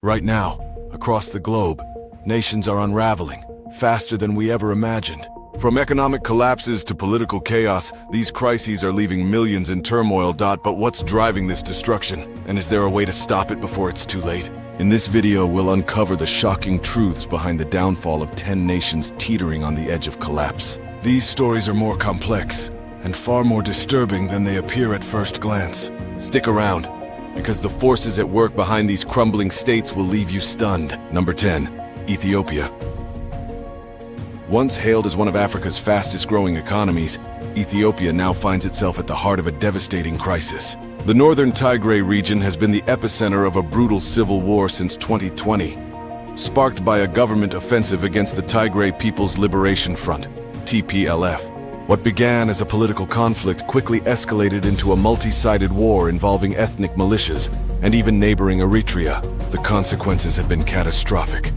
Right now, across the globe, nations are unraveling, faster than we ever imagined. From economic collapses to political chaos, these crises are leaving millions in turmoil. But what's driving this destruction? And is there a way to stop it before it's too late? In this video, we'll uncover the shocking truths behind the downfall of 10 nations teetering on the edge of collapse. These stories are more complex and far more disturbing than they appear at first glance. Stick around, because the forces at work behind these crumbling states will leave you stunned. Number 10. Ethiopia. Once hailed as one of Africa's fastest-growing economies, Ethiopia now finds itself at the heart of a devastating crisis. The northern Tigray region has been the epicenter of a brutal civil war since 2020, sparked by a government offensive against the Tigray People's Liberation Front, TPLF. What began as a political conflict quickly escalated into a multi-sided war involving ethnic militias and even neighboring Eritrea. The consequences have been catastrophic.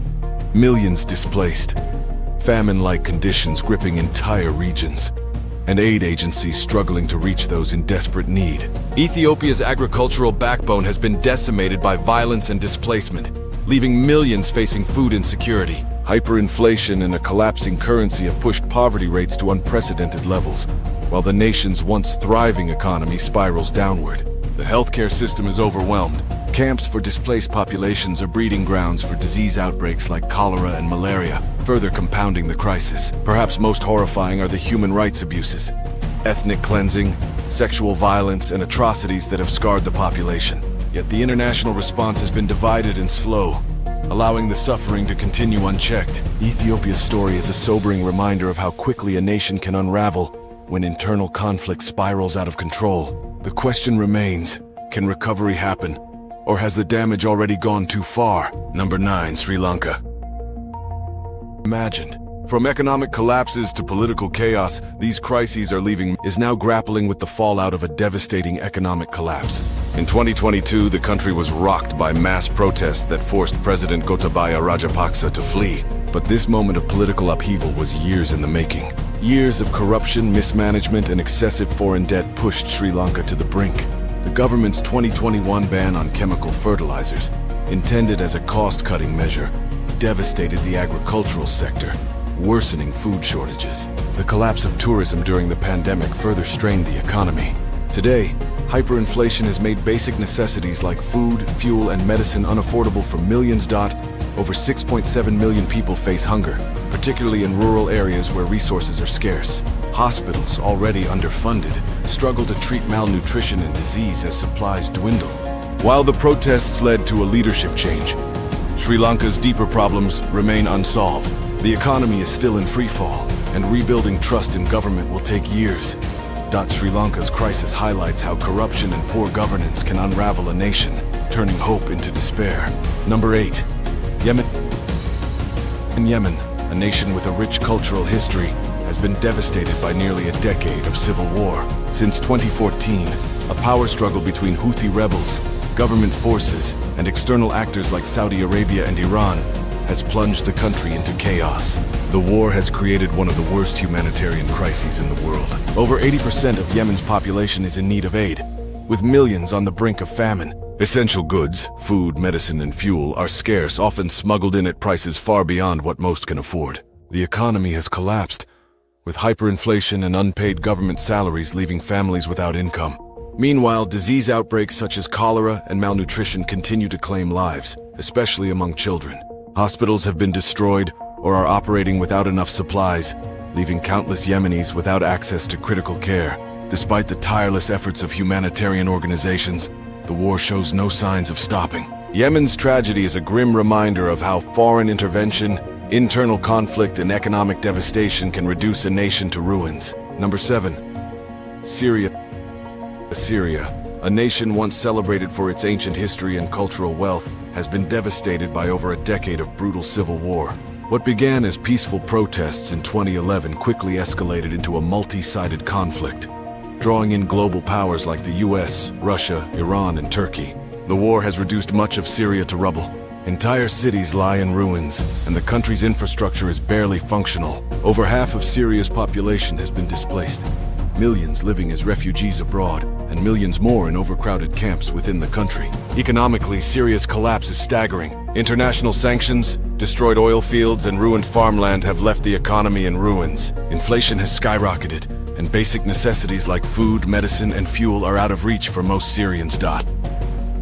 Millions displaced, famine-like conditions gripping entire regions, and aid agencies struggling to reach those in desperate need. Ethiopia's agricultural backbone has been decimated by violence and displacement, leaving millions facing food insecurity. Hyperinflation and a collapsing currency have pushed poverty rates to unprecedented levels, while the nation's once thriving economy spirals downward. The healthcare system is overwhelmed. Camps for displaced populations are breeding grounds for disease outbreaks like cholera and malaria, further compounding the crisis. Perhaps most horrifying are the human rights abuses, ethnic cleansing, sexual violence, and atrocities that have scarred the population. Yet the international response has been divided and slow, allowing the suffering to continue unchecked. Ethiopia's story is a sobering reminder of how quickly a nation can unravel when internal conflict spirals out of control. The question remains, can recovery happen, or has the damage already gone too far? Number 9. Sri Lanka. Imagined. From economic collapses to political chaos, these crises are leaving is now grappling with the fallout of a devastating economic collapse. In 2022, the country was rocked by mass protests that forced President Gotabaya Rajapaksa to flee. But this moment of political upheaval was years in the making. Years of corruption, mismanagement, and excessive foreign debt pushed Sri Lanka to the brink. The government's 2021 ban on chemical fertilizers, intended as a cost-cutting measure, devastated the agricultural sector, worsening food shortages. The collapse of tourism during the pandemic further strained the economy. Today, hyperinflation has made basic necessities like food, fuel, and medicine unaffordable for millions. Over 6.7 million people face hunger, particularly in rural areas where resources are scarce. Hospitals, already underfunded, struggle to treat malnutrition and disease as supplies dwindle. While the protests led to a leadership change, Sri Lanka's deeper problems remain unsolved. The economy is still in freefall, and rebuilding trust in government will take years. Sri Lanka's crisis highlights how corruption and poor governance can unravel a nation, turning hope into despair. Number 8. Yemen. In Yemen, a nation with a rich cultural history, has been devastated by nearly a decade of civil war. Since 2014, a power struggle between Houthi rebels, government forces, and external actors like Saudi Arabia and Iran has plunged the country into chaos. The war has created one of the worst humanitarian crises in the world. Over 80% of Yemen's population is in need of aid, with millions on the brink of famine. Essential goods, food, medicine, and fuel, are scarce, often smuggled in at prices far beyond what most can afford. The economy has collapsed, with hyperinflation and unpaid government salaries leaving families without income. Meanwhile, disease outbreaks such as cholera and malnutrition continue to claim lives, especially among children. Hospitals have been destroyed or are operating without enough supplies, leaving countless Yemenis without access to critical care. Despite the tireless efforts of humanitarian organizations, the war shows no signs of stopping. Yemen's tragedy is a grim reminder of how foreign intervention, internal conflict, and economic devastation can reduce a nation to ruins. Number 7. Syria. Syria, a nation once celebrated for its ancient history and cultural wealth, has been devastated by over a decade of brutal civil war. What began as peaceful protests in 2011 quickly escalated into a multi-sided conflict, drawing in global powers like the US, Russia, Iran, and Turkey. The war has reduced much of Syria to rubble. Entire cities lie in ruins, and the country's infrastructure is barely functional. Over half of Syria's population has been displaced, millions living as refugees abroad, and millions more in overcrowded camps within the country. Economically, Syria's collapse is staggering. International sanctions, destroyed oil fields, and ruined farmland have left the economy in ruins. Inflation has skyrocketed, and basic necessities like food, medicine, and fuel are out of reach for most Syrians. The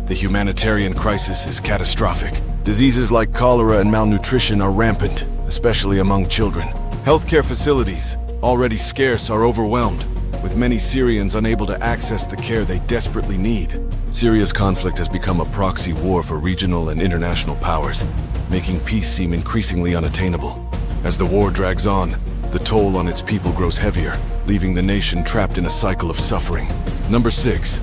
humanitarian crisis is catastrophic. Diseases like cholera and malnutrition are rampant, especially among children. Healthcare facilities, already scarce, are overwhelmed, with many Syrians unable to access the care they desperately need. Syria's conflict has become a proxy war for regional and international powers, making peace seem increasingly unattainable. As the war drags on, the toll on its people grows heavier, leaving the nation trapped in a cycle of suffering. Number 6.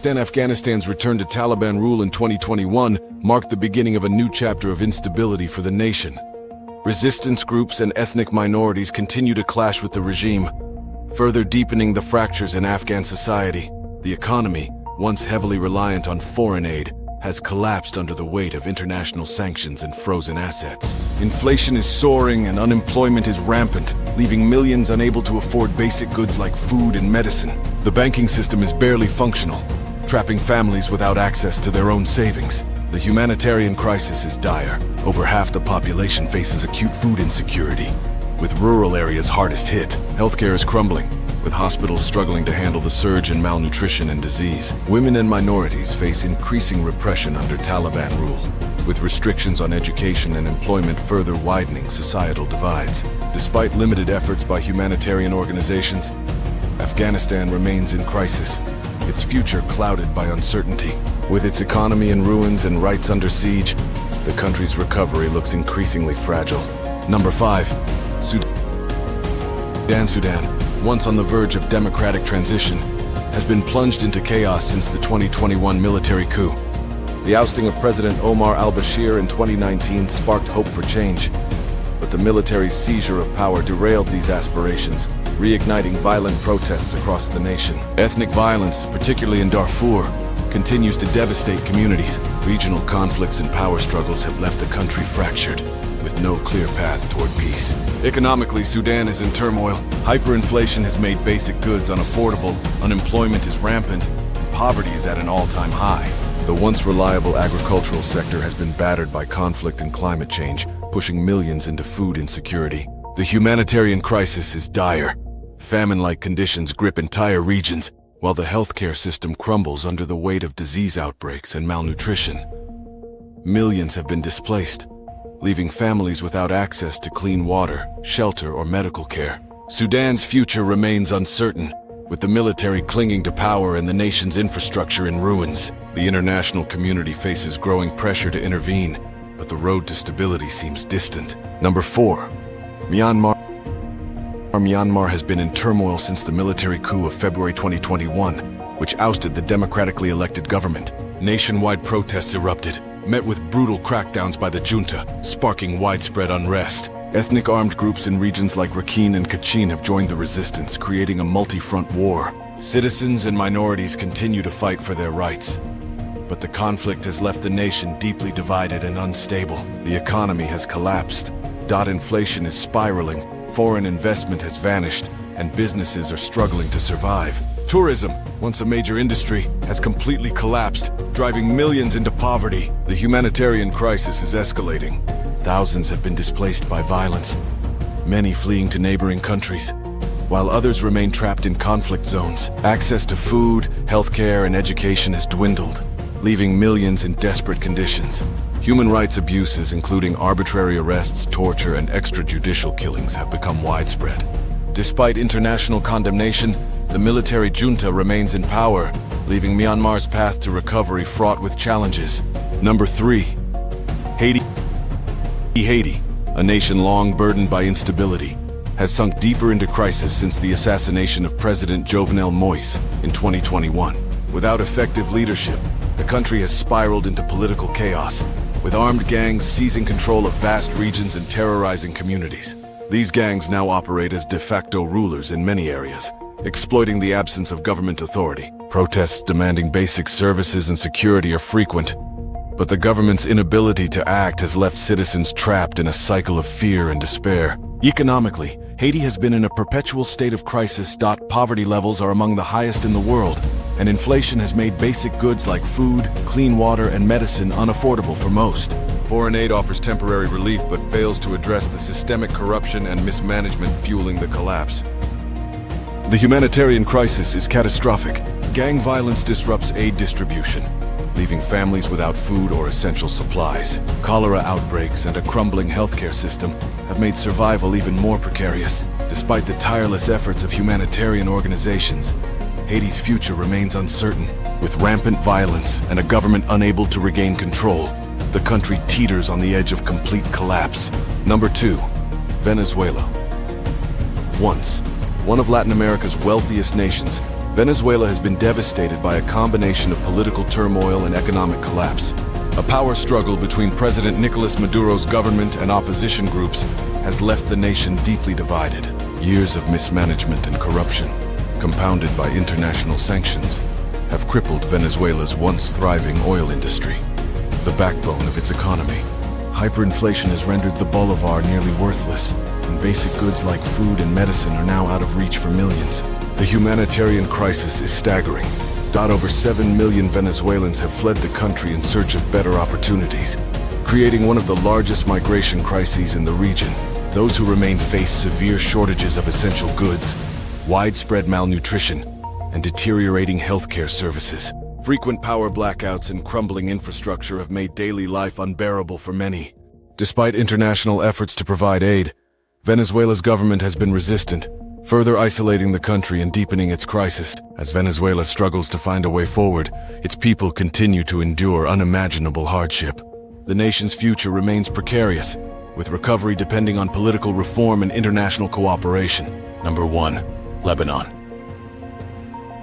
Afghanistan's return to Taliban rule in 2021 marked the beginning of a new chapter of instability for the nation. Resistance groups and ethnic minorities continue to clash with the regime, further deepening the fractures in Afghan society. The economy, once heavily reliant on foreign aid, has collapsed under the weight of international sanctions and frozen assets. Inflation is soaring and unemployment is rampant, leaving millions unable to afford basic goods like food and medicine. The banking system is barely functional, trapping families without access to their own savings. The humanitarian crisis is dire. Over half the population faces acute food insecurity, with rural areas hardest hit. Healthcare is crumbling, with hospitals struggling to handle the surge in malnutrition and disease. Women and minorities face increasing repression under Taliban rule, with restrictions on education and employment further widening societal divides. Despite limited efforts by humanitarian organizations, Afghanistan remains in crisis, its future clouded by uncertainty. With its economy in ruins and rights under siege, the country's recovery looks increasingly fragile. Number 5. Sudan, once on the verge of democratic transition, has been plunged into chaos since the 2021 military coup. The ousting of President Omar al-Bashir in 2019 sparked hope for change, but the military's seizure of power derailed these aspirations, reigniting violent protests across the nation. Ethnic violence, particularly in Darfur, continues to devastate communities. Regional conflicts and power struggles have left the country fractured, with no clear path toward peace. Economically, Sudan is in turmoil. Hyperinflation has made basic goods unaffordable, unemployment is rampant, and poverty is at an all-time high. The once reliable agricultural sector has been battered by conflict and climate change, pushing millions into food insecurity. The humanitarian crisis is dire. Famine-like conditions grip entire regions, while the healthcare system crumbles under the weight of disease outbreaks and malnutrition. Millions have been displaced, leaving families without access to clean water, shelter, or medical care. Sudan's future remains uncertain, with the military clinging to power and the nation's infrastructure in ruins. The international community faces growing pressure to intervene, but the road to stability seems distant. Number 4. Myanmar has been in turmoil since the military coup of February 2021, which ousted the democratically elected government. Nationwide protests erupted, met with brutal crackdowns by the junta, sparking widespread unrest. Ethnic armed groups in regions like Rakhine and Kachin have joined the resistance, creating a multi-front war. Citizens and minorities continue to fight for their rights, but the conflict has left the nation deeply divided and unstable. The economy has collapsed. Inflation is spiraling, foreign investment has vanished, and businesses are struggling to survive. Tourism, once a major industry, has completely collapsed, driving millions into poverty. The humanitarian crisis is escalating. Thousands have been displaced by violence, many fleeing to neighboring countries, while others remain trapped in conflict zones. Access to food, healthcare, and education has dwindled, leaving millions in desperate conditions. Human rights abuses, including arbitrary arrests, torture, and extrajudicial killings, have become widespread. Despite international condemnation, the military junta remains in power, leaving Myanmar's path to recovery fraught with challenges. Number 3. Haiti, a nation long burdened by instability, has sunk deeper into crisis since the assassination of President Jovenel Moïse in 2021. Without effective leadership, the country has spiraled into political chaos, with armed gangs seizing control of vast regions and terrorizing communities. These gangs now operate as de facto rulers in many areas, exploiting the absence of government authority. Protests demanding basic services and security are frequent, but the government's inability to act has left citizens trapped in a cycle of fear and despair. Economically, Haiti has been in a perpetual state of crisis. Poverty levels are among the highest in the world, and inflation has made basic goods like food, clean water, and medicine unaffordable for most. Foreign aid offers temporary relief but fails to address the systemic corruption and mismanagement fueling the collapse. The humanitarian crisis is catastrophic. Gang violence disrupts aid distribution, leaving families without food or essential supplies. Cholera outbreaks and a crumbling healthcare system have made survival even more precarious. Despite the tireless efforts of humanitarian organizations, Haiti's future remains uncertain. With rampant violence and a government unable to regain control, the country teeters on the edge of complete collapse. Number 2, Venezuela. Once one of Latin America's wealthiest nations, Venezuela has been devastated by a combination of political turmoil and economic collapse. A power struggle between President Nicolas Maduro's government and opposition groups has left the nation deeply divided. Years of mismanagement and corruption, compounded by international sanctions, have crippled Venezuela's once thriving oil industry, the backbone of its economy. Hyperinflation has rendered the bolivar nearly worthless, and basic goods like food and medicine are now out of reach for millions. The humanitarian crisis is staggering. Over 7 million Venezuelans have fled the country in search of better opportunities, creating one of the largest migration crises in the region. Those who remain face severe shortages of essential goods, widespread malnutrition, and deteriorating healthcare services. Frequent power blackouts and crumbling infrastructure have made daily life unbearable for many. Despite international efforts to provide aid, Venezuela's government has been resistant, further isolating the country and deepening its crisis. As Venezuela struggles to find a way forward, its people continue to endure unimaginable hardship. The nation's future remains precarious, with recovery depending on political reform and international cooperation. Number 1, Lebanon.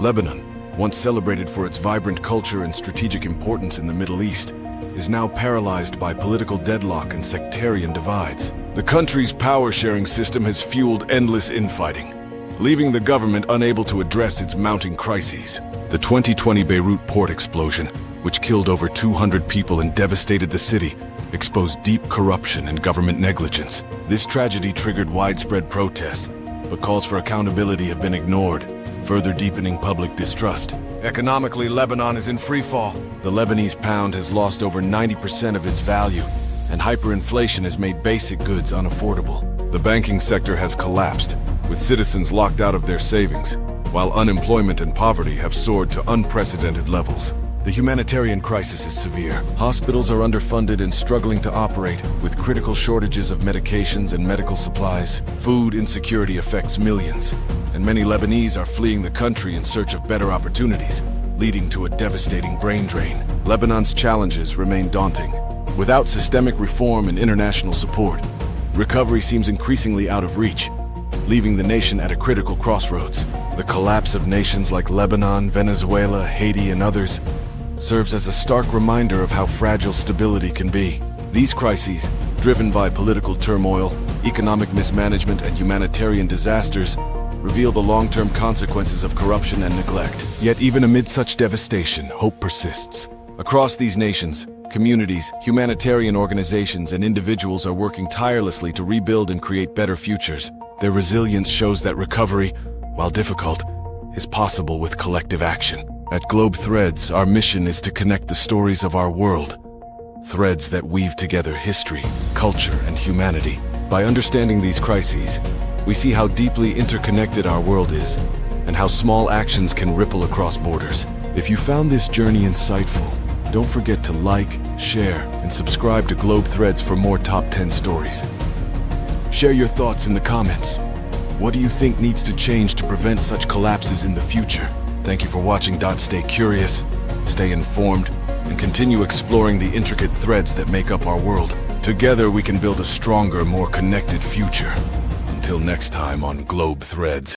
Lebanon, once celebrated for its vibrant culture and strategic importance in the Middle East, is now paralyzed by political deadlock and sectarian divides. The country's power-sharing system has fueled endless infighting, leaving the government unable to address its mounting crises. The 2020 Beirut port explosion, which killed over 200 people and devastated the city, exposed deep corruption and government negligence. This tragedy triggered widespread protests, but calls for accountability have been ignored, further deepening public distrust. Economically, Lebanon is in freefall. The Lebanese pound has lost over 90% of its value, and hyperinflation has made basic goods unaffordable. The banking sector has collapsed, with citizens locked out of their savings, while unemployment and poverty have soared to unprecedented levels. The humanitarian crisis is severe. Hospitals are underfunded and struggling to operate, with critical shortages of medications and medical supplies. Food insecurity affects millions, and many Lebanese are fleeing the country in search of better opportunities, leading to a devastating brain drain. Lebanon's challenges remain daunting. Without systemic reform and international support, recovery seems increasingly out of reach, leaving the nation at a critical crossroads. The collapse of nations like Lebanon, Venezuela, Haiti, and others serves as a stark reminder of how fragile stability can be. These crises, driven by political turmoil, economic mismanagement, and humanitarian disasters, reveal the long-term consequences of corruption and neglect. Yet even amid such devastation, hope persists. Across these nations, communities, humanitarian organizations, and individuals are working tirelessly to rebuild and create better futures. Their resilience shows that recovery, while difficult, is possible with collective action. At Globe Threads, our mission is to connect the stories of our world, threads that weave together history, culture, and humanity. By understanding these crises, we see how deeply interconnected our world is, and how small actions can ripple across borders. If you found this journey insightful, don't forget to like, share, and subscribe to Globe Threads for more top 10 stories. Share your thoughts in the comments. What do you think needs to change to prevent such collapses in the future? Thank you for watching. Stay curious, stay informed, and continue exploring the intricate threads that make up our world. Together we can build a stronger, more connected future. Until next time on Globe Threads.